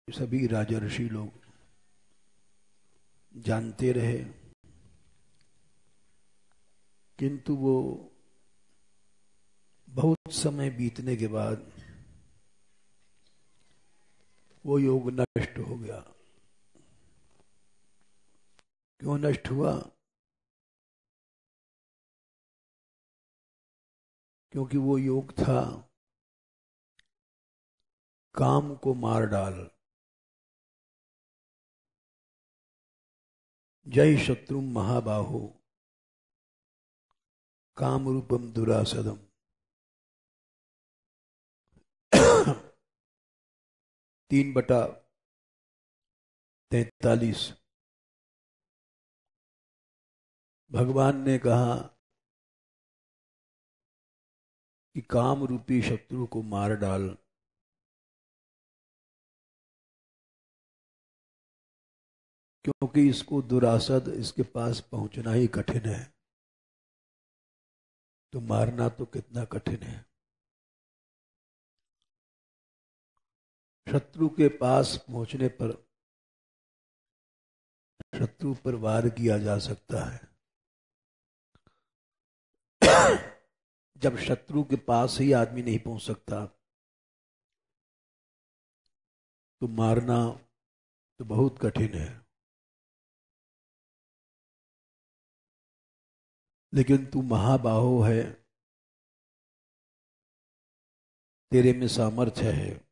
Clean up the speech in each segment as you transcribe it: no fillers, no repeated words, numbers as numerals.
सभी राजा ऋषि लोग जानते रहे, किंतु वो बहुत समय बीतने के बाद वो योग नष्ट हो गया। क्यों नष्ट हुआ? क्योंकि वो योग था काम को मार डाल। जय शत्रु महाबाहो काम रूपम दुरासदम। 3/43 भगवान ने कहा कि काम रूपी शत्रु को मार डाल। क्योंकि इसको दुरासद, इसके पास पहुंचना ही कठिन है, तो मारना तो कितना कठिन है। शत्रु के पास पहुंचने पर शत्रु पर वार किया जा सकता है। जब शत्रु के पास ही आदमी नहीं पहुंच सकता तो मारना तो बहुत कठिन है। लेकिन तू महाबाहो है, तेरे में सामर्थ्य है,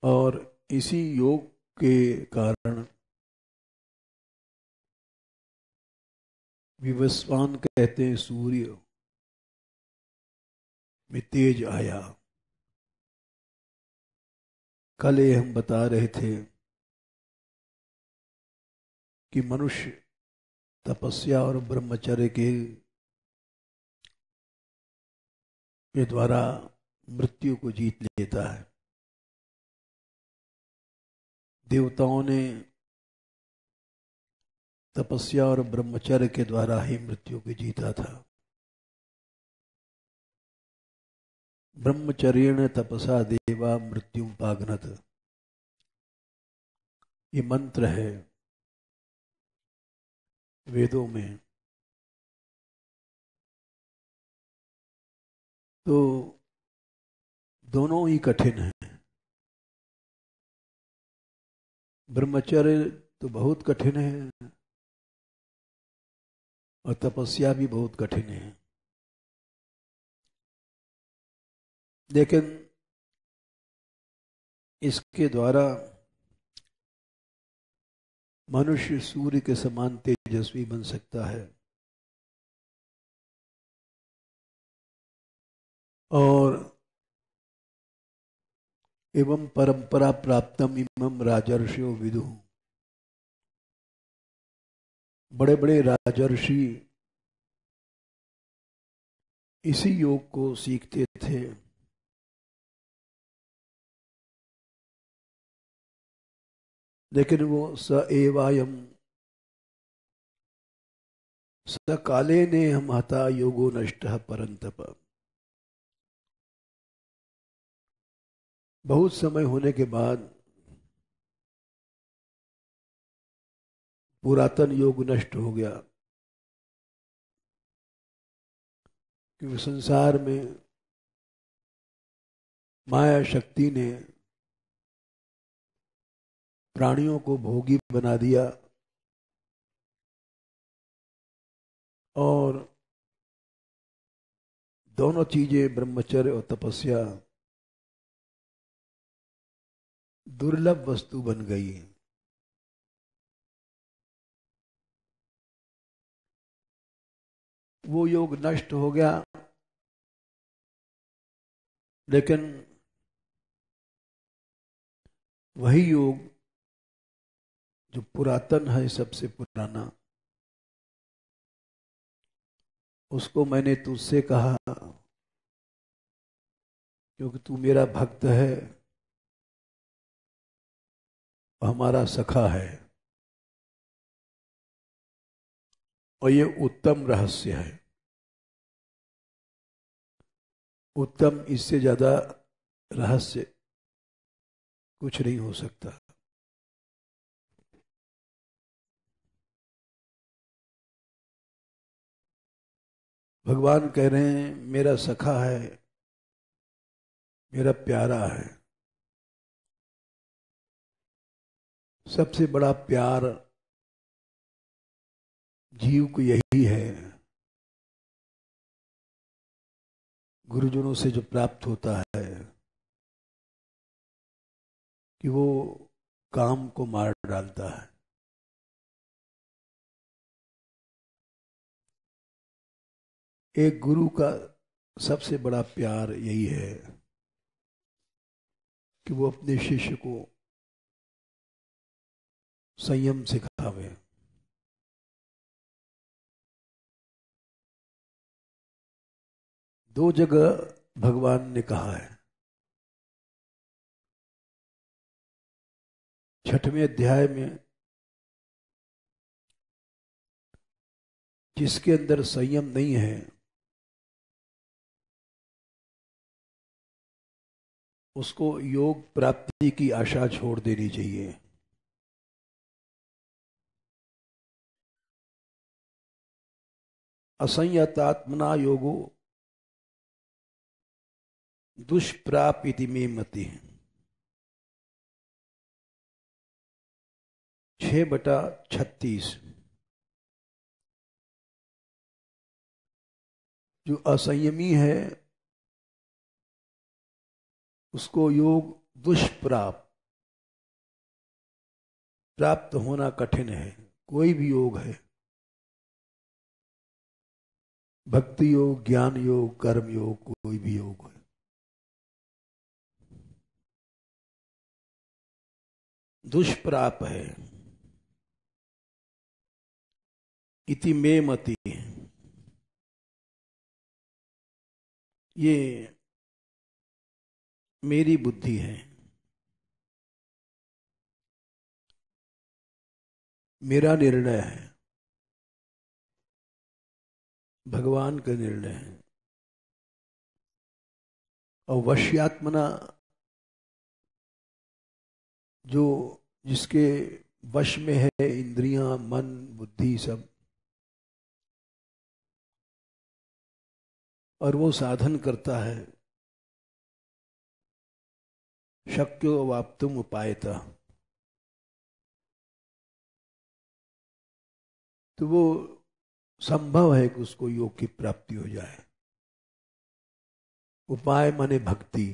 और इसी योग के कारण विवस्वान कहते हैं सूर्य में तेज आया। कल ये हम बता रहे थे कि मनुष्य तपस्या और ब्रह्मचर्य के द्वारा मृत्यु को जीत लेता है। देवताओं ने तपस्या और ब्रह्मचर्य के द्वारा ही मृत्यु को जीता था। ब्रह्मचर्येण तपसा देवा मृत्यु पाग्नत, ये मंत्र है वेदों में। तो दोनों ही कठिन है। ब्रह्मचर्य तो बहुत कठिन है और तपस्या भी बहुत कठिन है। लेकिन इसके द्वारा मनुष्य सूर्य के समान तेजस्वी बन सकता है और एवं परंपरा प्राप्तम इमं राजर्षियो विदु। बड़े बड़े राजर्षि इसी योग को सीखते थे। लेकिन वो स एवायम स काले ने हम हता योगो नष्ट परंतप। बहुत समय होने के बाद पुरातन योग नष्ट हो गया, क्योंकि संसार में माया शक्ति ने प्राणियों को भोगी बना दिया और दोनों चीजें ब्रह्मचर्य और तपस्या दुर्लभ वस्तु बन गई। वो योग नष्ट हो गया, लेकिन वही योग जो पुरातन है, सबसे पुराना, उसको मैंने तुझसे कहा क्योंकि तू मेरा भक्त है, हमारा सखा है, और ये उत्तम रहस्य है। उत्तम इससे ज्यादा रहस्य कुछ नहीं हो सकता। भगवान कह रहे हैं मेरा सखा है, मेरा प्यारा है। सबसे बड़ा प्यार जीव को यही है, गुरुजनों से जो प्राप्त होता है, कि वो काम को मार डालता है। एक गुरु का सबसे बड़ा प्यार यही है कि वो अपने शिष्य को संयम सिखावे। दो जगह भगवान ने कहा है। 6वें अध्याय में, जिसके अंदर संयम नहीं है उसको योग प्राप्ति की आशा छोड़ देनी चाहिए। असंयतात्मना योगो दुष्प्रापिति में मति। 6/36। जो असंयमी है उसको योग प्राप्त होना कठिन है। कोई भी योग है, भक्ति योग, ज्ञान योग, कर्म योग, कोई भी योग है, दुष्प्राप है। इति में मति। ये मेरी बुद्धि है, मेरा निर्णय है, भगवान का निर्णय है। और वश्यात्मना, जो जिसके वश में है इंद्रियां, मन, बुद्धि सब, और वो साधन करता है, शक्यो वाप्तुम उपायता, तो वो संभव है कि उसको योग की प्राप्ति हो जाए। उपाय माने भक्ति।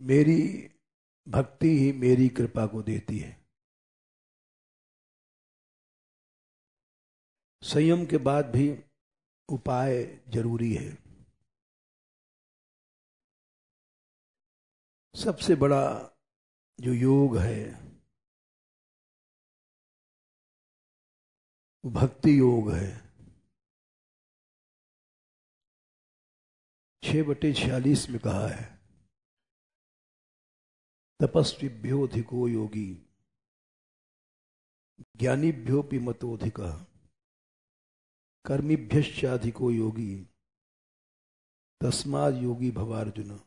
मेरी भक्ति ही मेरी कृपा को देती है। संयम के बाद भी उपाय जरूरी है। सबसे बड़ा जो योग है वो भक्ति योग है। 6/46 में कहा है, तपस्विभ्योऽधिको योगी ज्ञानीभ्योऽपि मतोऽधिकः कर्मिभ्यश्चाधिको योगी तस्माद् योगी भवार्जुन।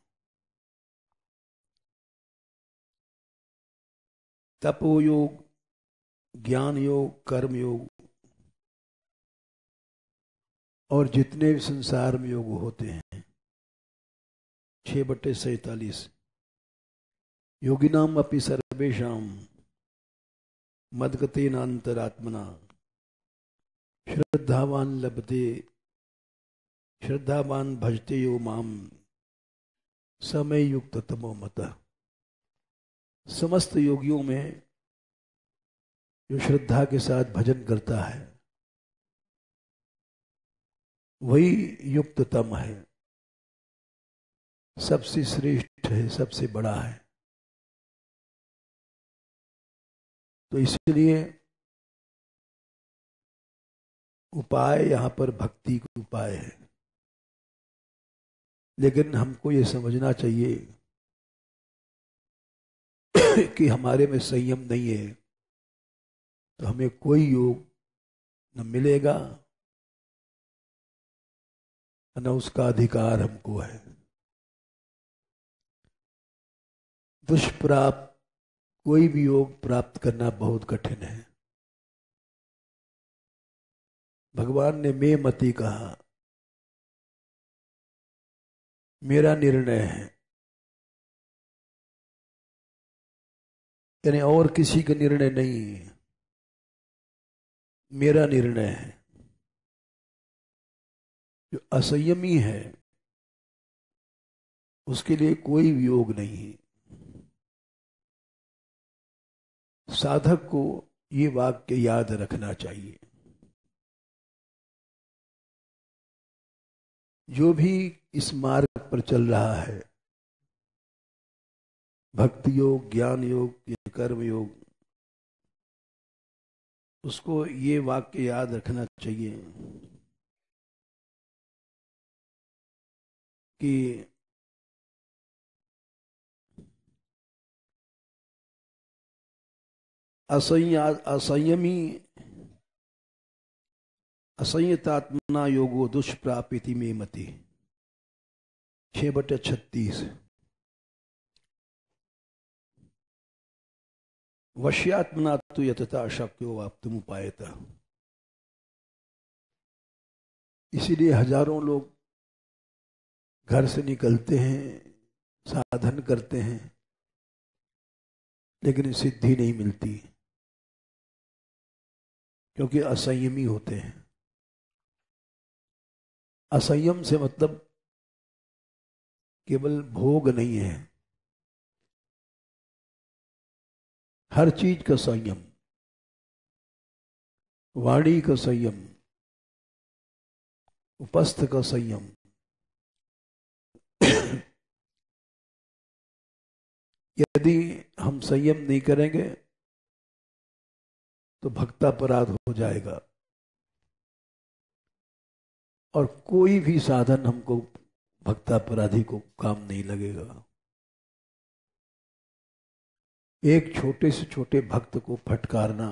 तपो योग, ज्ञान योग, कर्म योग और जितने भी संसार में योग होते हैं, 6/47, योगिनाम अपि सर्वेषाम मद्गतेन अंतरात्मना श्रद्धावान लभते, श्रद्धावान भजते यो माम समय युक्त तमो मतः। समस्त योगियों में जो श्रद्धा के साथ भजन करता है वही युक्ततम है, सबसे श्रेष्ठ है, सबसे बड़ा है। तो इसलिए उपाय यहां पर भक्ति का उपाय है। लेकिन हमको ये समझना चाहिए कि हमारे में संयम नहीं है तो हमें कोई योग न मिलेगा न उसका अधिकार हमको है। दुष्प्राप्त कोई भी योग प्राप्त करना बहुत कठिन है। भगवान ने मैं मति कहा, मेरा निर्णय है, यानी और किसी का निर्णय नहीं है, मेरा निर्णय है। जो असंयमी है उसके लिए कोई योग नहीं है। साधक को ये वाक्य याद रखना चाहिए। जो भी इस मार्ग पर चल रहा है, भक्ति योग, ज्ञान योग या कर्म योग, उसको ये वाक्य याद रखना चाहिए कि असंयमी असंयतात्मना योगो दुष्प्रापिति में मति 6/36। वश्यात्मना तो यतता शक्यो वाप्तुम उपायता। इसीलिए हजारों लोग घर से निकलते हैं, साधन करते हैं, लेकिन सिद्धि नहीं मिलती, क्योंकि असंयमी होते हैं। असंयम से मतलब केवल भोग नहीं है, हर चीज का संयम, वाणी का संयम, उपस्थ का संयम। यदि हम संयम नहीं करेंगे तो भक्तापराध हो जाएगा और कोई भी साधन हमको भक्तापराधी को काम नहीं लगेगा। एक छोटे से छोटे भक्त को फटकारना,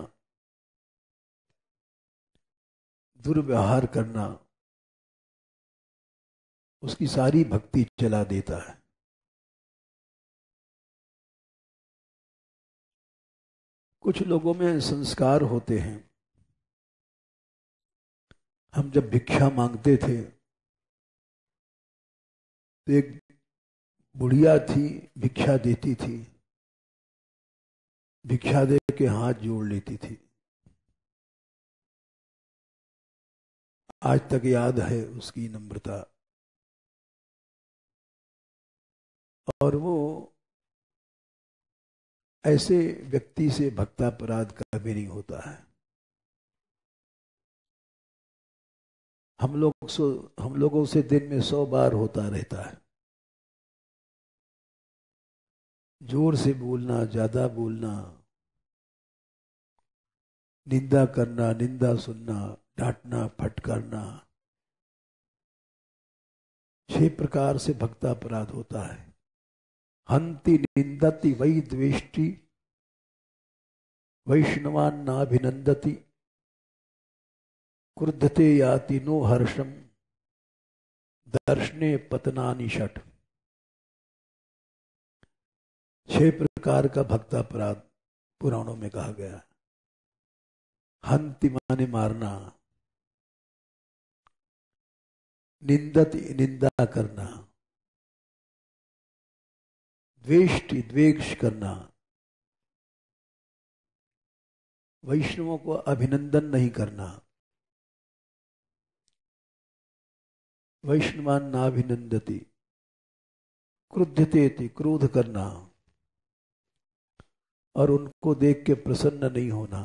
दुर्व्यवहार करना, उसकी सारी भक्ति जला देता है। कुछ लोगों में संस्कार होते हैं। हम जब भिक्षा मांगते थे तो एक बुढ़िया थी, भिक्षा देती थी, भिक्षा दे के हाथ जोड़ लेती थी। आज तक याद है उसकी नम्रता। और वो ऐसे व्यक्ति से भक्तापराध कभी नहीं होता है। हम लोगों से दिन में 100 बार होता रहता है। जोर से बोलना, ज्यादा बोलना, निंदा करना, निंदा सुनना, डांटना, फटकारना, 6 प्रकार से भक्तापराध होता है। हंति निंदति वै द्वेष्टि वैष्णवान नाभिनंदति क्रुद्धते याति नो हर्षम दर्शने पतनानि षट। 6 प्रकार का भक्तापराध पुराणों में कहा गया है। हंति माने मारना, निंदति निंदा करना, द्वेष्टि द्वेष करना, वैष्णवों को अभिनंदन नहीं करना, वैष्णवान नाभिनंदति, क्रुद्धते क्रोध करना और उनको देख के प्रसन्न नहीं होना,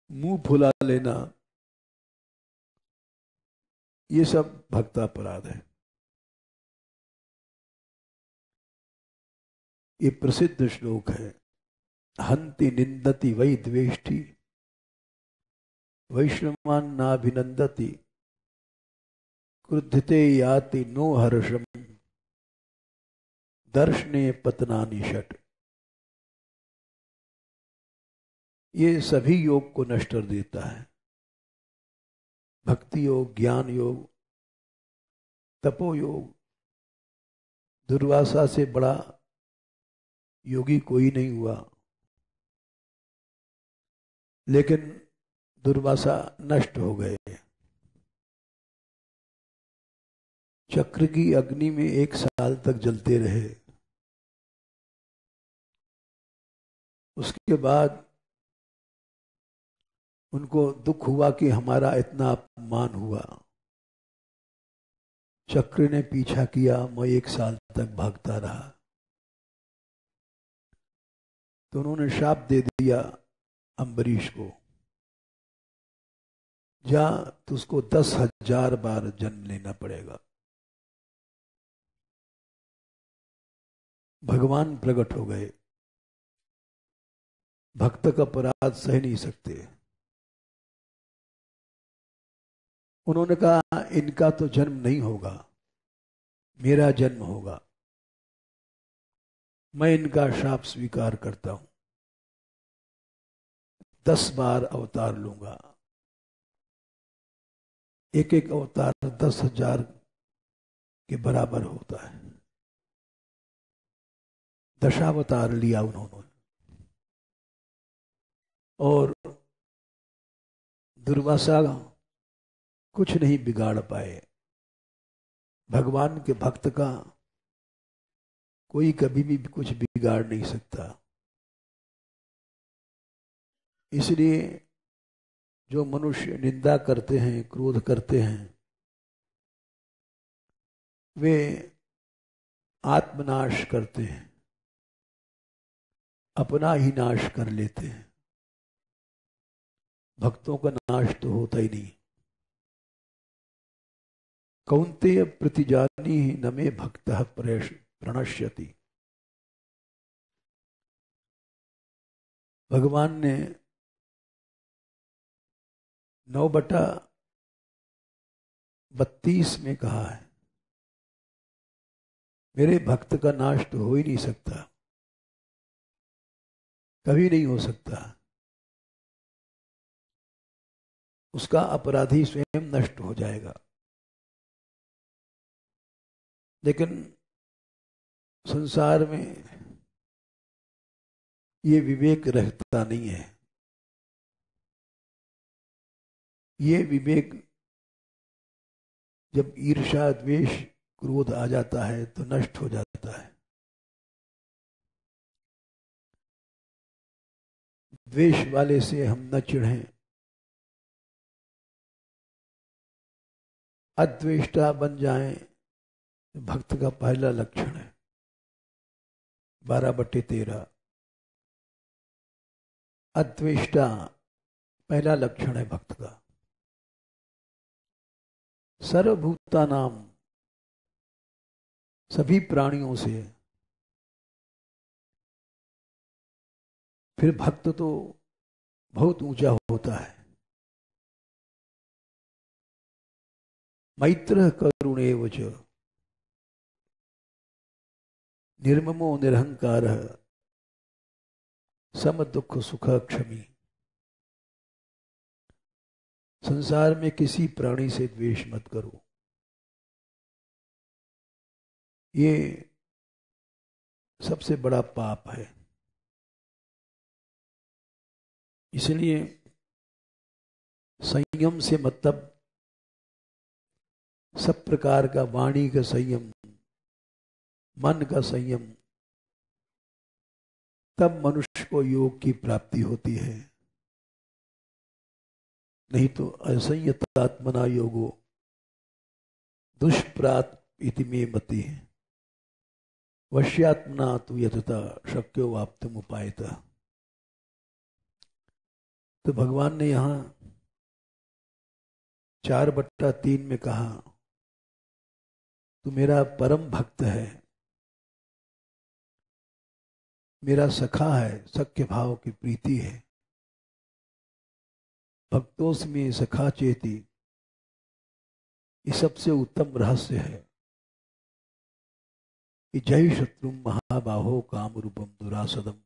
मुंह फुला लेना, ये सब भक्तापराध है। ये प्रसिद्ध श्लोक है। हंति निंदति वै द्वेष्टि वैष्णवान नाभिनंदति क्रुद्धते याति नो हर्षम दर्शने पतनानि षट। ये सभी योग को नष्ट कर देता है। भक्ति योग, ज्ञान योग, तपो योग, दुर्वासा से बड़ा योगी कोई नहीं हुआ। लेकिन दुर्वासा नष्ट हो गए। चक्र की अग्नि में 1 साल तक जलते रहे। उसके बाद उनको दुख हुआ कि हमारा इतना अपमान हुआ। चक्र ने पीछा किया, मैं 1 साल तक भागता रहा। तो उन्होंने शाप दे दिया अम्बरीश को, जा तुझको 10,000 बार जन्म लेना पड़ेगा। भगवान प्रकट हो गए। भक्त का अपराध सह नहीं सकते। उन्होंने कहा इनका तो जन्म नहीं होगा, मेरा जन्म होगा। मैं इनका शाप स्वीकार करता हूं। 10 बार अवतार लूंगा। एक एक अवतार 10,000 के बराबर होता है। दशावतार लिया उन्होंने और दुर्वासा कुछ नहीं बिगाड़ पाए। भगवान के भक्त का कोई कभी भी कुछ बिगाड़ नहीं सकता। इसलिए जो मनुष्य निंदा करते हैं, क्रोध करते हैं, वे आत्मनाश करते हैं, अपना ही नाश कर लेते हैं। भक्तों का नाश तो होता ही नहीं। कौन्तेय प्रतिजानी न मे भक्तः प्रणश्यति। भगवान ने 9/32 में कहा है, मेरे भक्त का नाश तो हो ही नहीं सकता, कभी नहीं हो सकता। उसका अपराधी स्वयं नष्ट हो जाएगा। लेकिन संसार में ये विवेक रहता नहीं है। ये विवेक जब ईर्ष्या, द्वेष, क्रोध आ जाता है तो नष्ट हो जाता है। द्वेष वाले से हम न चिढ़ें। अद्वेष्टा बन जाएं, भक्त का पहला लक्षण है। 12/13। अद्वेष्टा पहला लक्षण है भक्त का। सर्वभूता नाम, सभी प्राणियों से। फिर भक्त तो बहुत ऊंचा होता है। मैत्र करुणेव च निर्ममो निरहंकार सम दुख सुख क्षमी। संसार में किसी प्राणी से द्वेष मत करो। ये सबसे बड़ा पाप है। इसलिए संयम से मतलब सब प्रकार का, वाणी का संयम, मन का संयम, तब मनुष्य को योग की प्राप्ति होती है। नहीं तो असंयतात्मना योगो दुष्प्रात इति मे मति है। वश्यात्मना तु यतता शक्यो वाप्तुम उपायतः। तो भगवान ने यहां 4/3 में कहा, तू मेरा परम भक्त है, मेरा सखा है, सख्य भाव की प्रीति है। भक्तोस्मि सखा चेति, ये सबसे उत्तम रहस्य है कि जय शत्रु महाबाहो काम रूपम दुरासदम।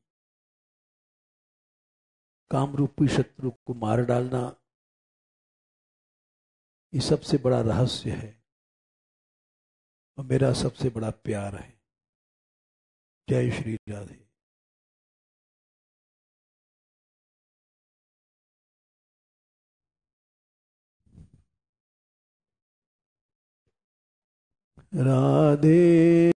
काम रूपी शत्रु को मार डालना ये सबसे बड़ा रहस्य है और मेरा सबसे बड़ा प्यार है। जय श्री राधे। राधे